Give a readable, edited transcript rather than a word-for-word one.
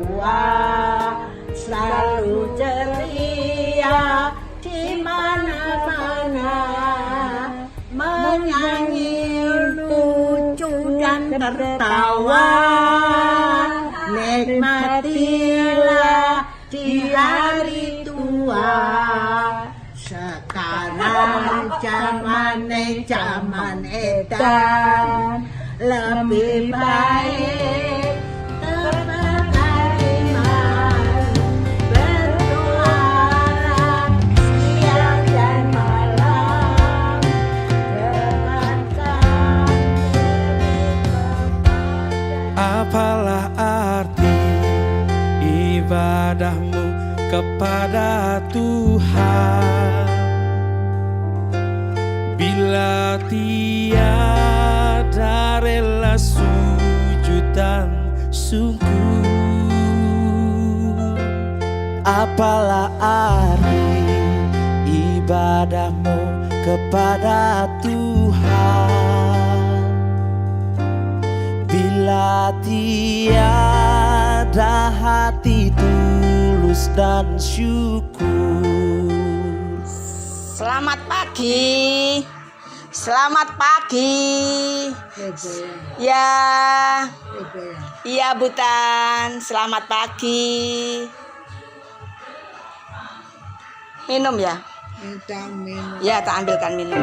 tua, selalu ceria di mana-mana, menyanyi lucu dan tertawa. Nikmatilah di hari tua. Sekarang zaman edan, lebih baik terpakaiman, berdoa siang dan malam, berbaca Apalah arti ibadahmu kepada Tuhan bila tiada rela sujud dan sungguh? Apalah arti ibadahmu kepada Tuhan bila tiada hati tulus dan syukur? Selamat pagi. Selamat pagi. Ya. Iya Butan, selamat pagi. Minum ya? Minum. Ya, tak ambilkan minum.